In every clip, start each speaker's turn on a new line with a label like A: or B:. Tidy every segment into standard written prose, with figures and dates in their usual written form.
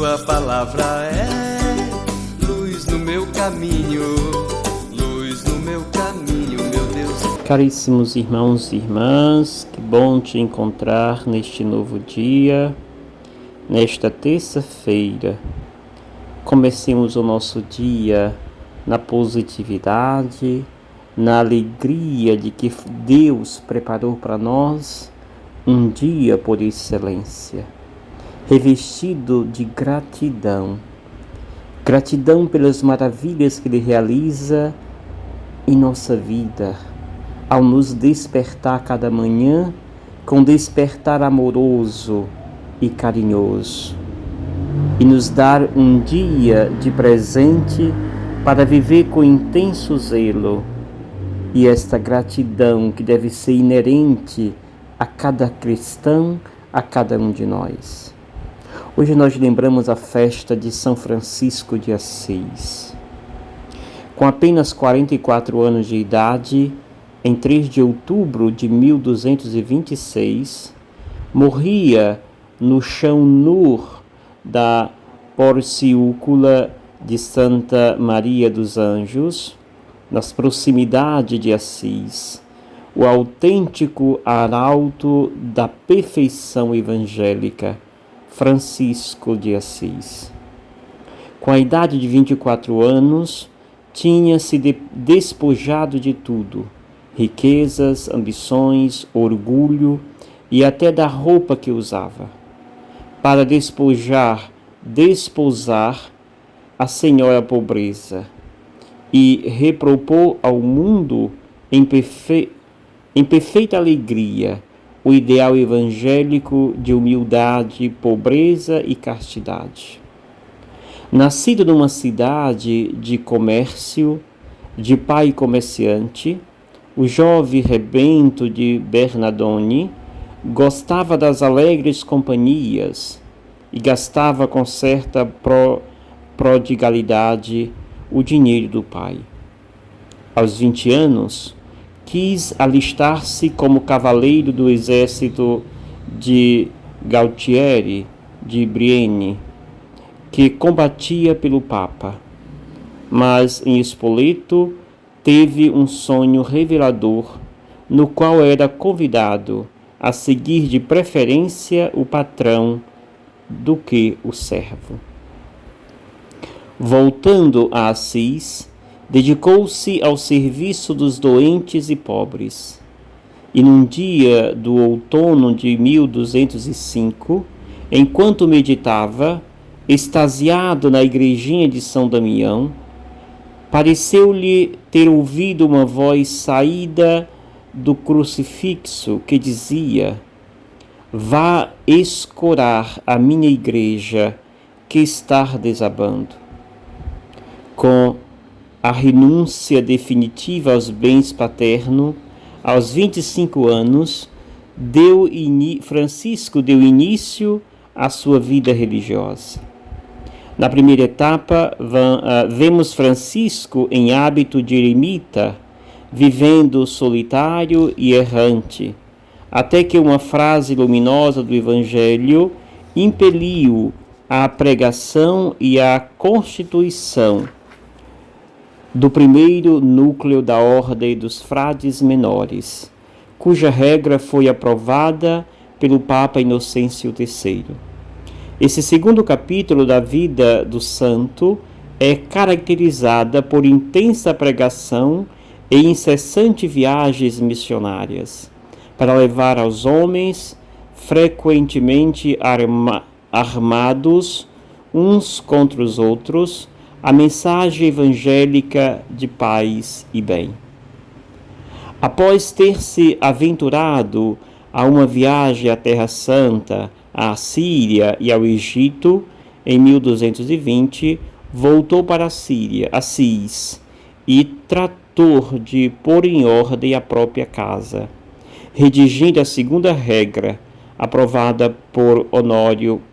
A: Tua palavra é luz no meu caminho, luz no meu caminho, meu Deus.
B: Caríssimos irmãos e irmãs, que bom te encontrar neste novo dia, nesta terça-feira. Comecemos o nosso dia na positividade, na alegria de que Deus preparou para nós um dia por excelência, revestido de gratidão. Gratidão pelas maravilhas que Ele realiza em nossa vida, ao nos despertar cada manhã com despertar amoroso e carinhoso, e nos dar um dia de presente para viver com intenso zelo, e esta gratidão que deve ser inerente a cada cristão, a cada um de nós. Hoje nós lembramos a festa de São Francisco de Assis. Com apenas 44 anos de idade, em 3 de outubro de 1226, morria no chão nu da Porciúncula de Santa Maria dos Anjos, nas proximidades de Assis, o autêntico arauto da perfeição evangélica, Francisco de Assis. Com a idade de 24 anos, tinha se despojado de tudo, riquezas, ambições, orgulho e até da roupa que usava, para desposar a senhora pobreza e repropor ao mundo em perfeita alegria o ideal evangélico de humildade, pobreza e castidade. Nascido numa cidade de comércio, de pai comerciante, o jovem rebento de Bernardone gostava das alegres companhias e gastava com certa prodigalidade o dinheiro do pai. Aos 20 anos, quis alistar-se como cavaleiro do exército de Gautieri de Brienne, que combatia pelo Papa. Mas em Spoleto teve um sonho revelador, no qual era convidado a seguir de preferência o patrão do que o servo. Voltando a Assis, dedicou-se ao serviço dos doentes e pobres. E num dia do outono de 1205, enquanto meditava, extasiado na igrejinha de São Damião, pareceu-lhe ter ouvido uma voz saída do crucifixo que dizia: "Vá escorar a minha igreja que está desabando." Com a renúncia definitiva aos bens paternos, aos 25 anos, Francisco deu início à sua vida religiosa. Na primeira etapa, vemos Francisco em hábito de eremita, vivendo solitário e errante, até que uma frase luminosa do Evangelho impeliu à pregação e à constituição do primeiro núcleo da Ordem dos Frades Menores, cuja regra foi aprovada pelo Papa Inocêncio III. Esse segundo capítulo da vida do santo é caracterizada por intensa pregação e incessantes viagens missionárias, para levar aos homens, frequentemente armados uns contra os outros, a mensagem evangélica de paz e bem. Após ter se aventurado a uma viagem à Terra Santa, à Síria e ao Egito, em 1220, voltou para a Síria, Assis, e tratou de pôr em ordem a própria casa, redigindo a segunda regra, aprovada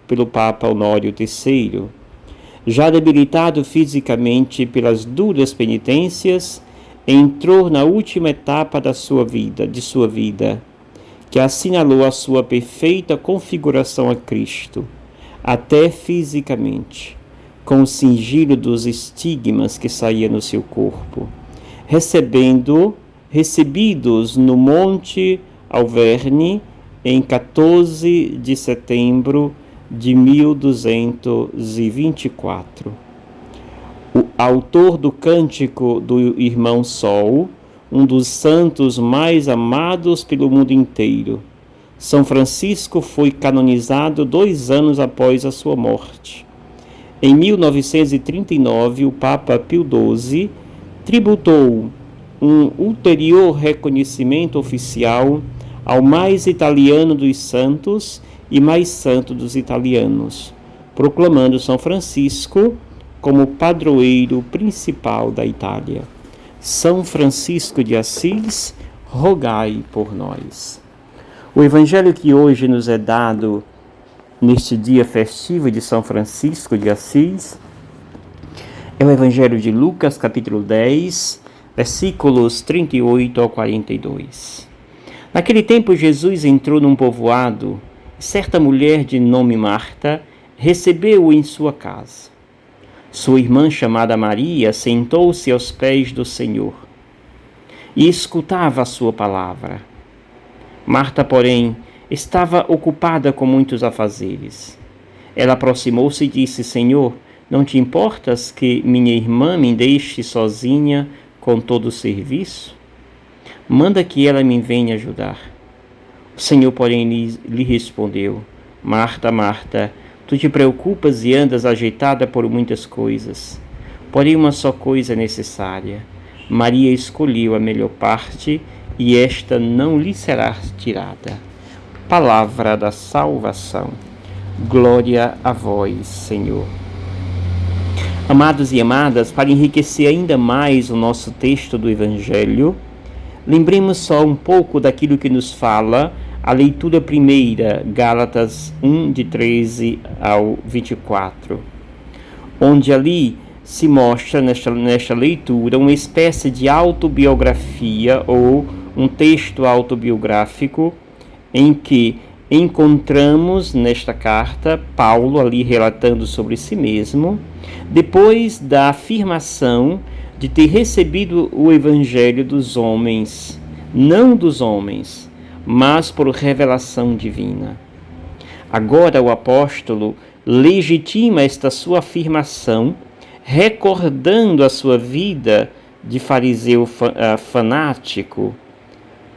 B: pelo Papa Honório III. Já debilitado fisicamente pelas duras penitências, entrou na última etapa de sua vida, que assinalou a sua perfeita configuração a Cristo, até fisicamente, com o sigilo dos estigmas que saía no seu corpo, recebidos no Monte Alverne em 14 de setembro de 1224. O autor do Cântico do Irmão Sol, um dos santos mais amados pelo mundo inteiro, São Francisco foi canonizado 2 anos após a sua morte. Em 1939, o Papa Pio XII tributou um ulterior reconhecimento oficial ao mais italiano dos santos e mais santo dos italianos, proclamando São Francisco como padroeiro principal da Itália. São Francisco de Assis, rogai por nós. O evangelho que hoje nos é dado neste dia festivo de São Francisco de Assis é o evangelho de Lucas, capítulo 10, versículos 38 ao 42. Naquele tempo, Jesus entrou num povoado e certa mulher de nome Marta recebeu-o em sua casa. Sua irmã, chamada Maria, sentou-se aos pés do Senhor e escutava a sua palavra. Marta, porém, estava ocupada com muitos afazeres. Ela aproximou-se e disse: Senhor, não te importas que minha irmã me deixe sozinha com todo o serviço? Manda que ela me venha ajudar. O Senhor, porém, lhe respondeu: Marta, Marta, tu te preocupas e andas agitada por muitas coisas. Porém, uma só coisa é necessária. Maria escolheu a melhor parte e esta não lhe será tirada. Palavra da salvação. Glória a vós, Senhor. Amados e amadas, para enriquecer ainda mais o nosso texto do Evangelho, lembremos só um pouco daquilo que nos fala a leitura primeira, Gálatas 1, de 13 ao 24, onde ali se mostra nesta leitura uma espécie de autobiografia ou um texto autobiográfico em que encontramos nesta carta Paulo ali relatando sobre si mesmo, depois da afirmação de ter recebido o evangelho dos homens, não dos homens, mas por revelação divina. Agora o apóstolo legitima esta sua afirmação, recordando a sua vida de fariseu fanático,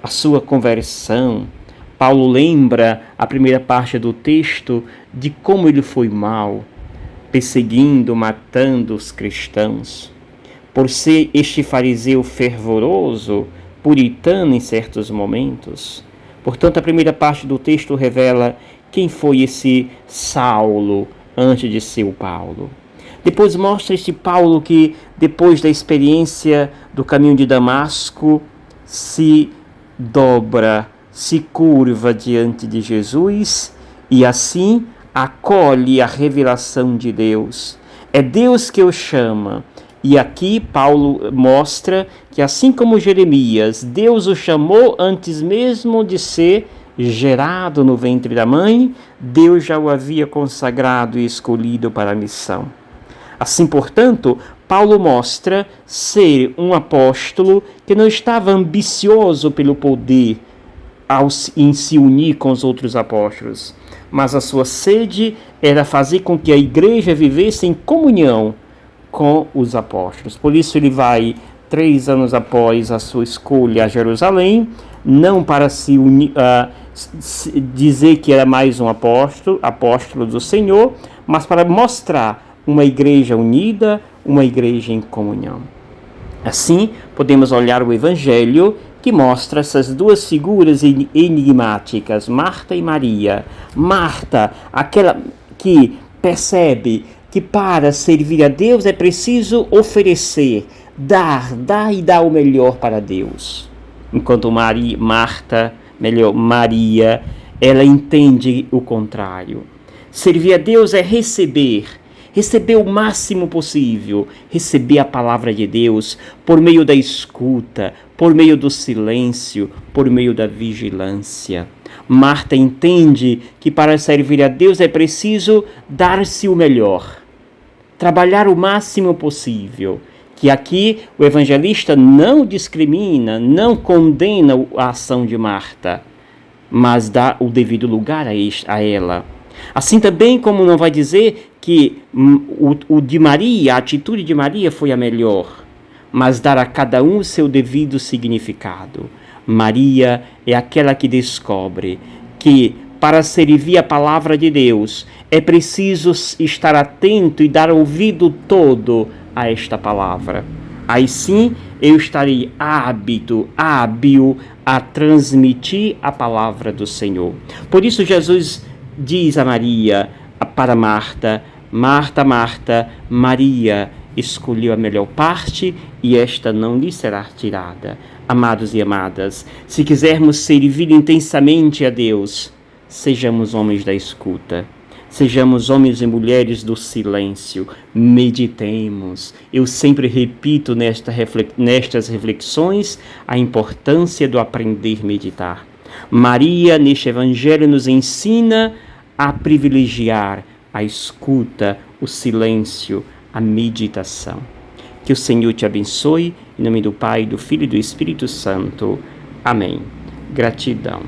B: a sua conversão. Paulo lembra a primeira parte do texto de como ele foi mau, perseguindo, matando os cristãos. Por ser este fariseu fervoroso, puritano em certos momentos. Portanto, a primeira parte do texto revela quem foi esse Saulo antes de ser o Paulo. Depois mostra este Paulo que, depois da experiência do caminho de Damasco, se dobra, se curva diante de Jesus e assim acolhe a revelação de Deus. É Deus que o chama. E aqui Paulo mostra que, assim como Jeremias, Deus o chamou antes mesmo de ser gerado no ventre da mãe, Deus já o havia consagrado e escolhido para a missão. Assim, portanto, Paulo mostra ser um apóstolo que não estava ambicioso pelo poder em se unir com os outros apóstolos, mas a sua sede era fazer com que a igreja vivesse em comunhão com os apóstolos. Por isso ele vai 3 anos após a sua escolha a Jerusalém, não para se unir, dizer que era mais um apóstolo do Senhor, mas para mostrar uma igreja unida, uma igreja em comunhão. Assim, podemos olhar o Evangelho que mostra essas duas figuras enigmáticas, Marta e Maria. Marta, aquela que percebe que para servir a Deus é preciso oferecer, dar e dar o melhor para Deus. Enquanto Maria, ela entende o contrário. Servir a Deus é receber receber o máximo possível, receber a palavra de Deus por meio da escuta, por meio do silêncio, por meio da vigilância. Marta entende que para servir a Deus é preciso dar-se o melhor, trabalhar o máximo possível. Que aqui o evangelista não discrimina, não condena a ação de Marta, mas dá o devido lugar a ela. Assim também como não vai dizer que o de Maria, a atitude de Maria foi a melhor, mas dar a cada um o seu devido significado. Maria é aquela que descobre que para servir a palavra de Deus é preciso estar atento e dar ouvido todo a esta palavra. Aí sim eu estarei hábil a transmitir a palavra do Senhor. Por isso Jesus diz a Maria, para Marta: Marta, Marta, Maria escolheu a melhor parte e esta não lhe será tirada. Amados e amadas, se quisermos servir intensamente a Deus, sejamos homens da escuta. Sejamos homens e mulheres do silêncio, meditemos. Eu sempre repito nestas reflexões a importância do aprender a meditar. Maria, neste evangelho, nos ensina a privilegiar a escuta, o silêncio, a meditação. Que o Senhor te abençoe, em nome do Pai, do Filho e do Espírito Santo. Amém. Gratidão.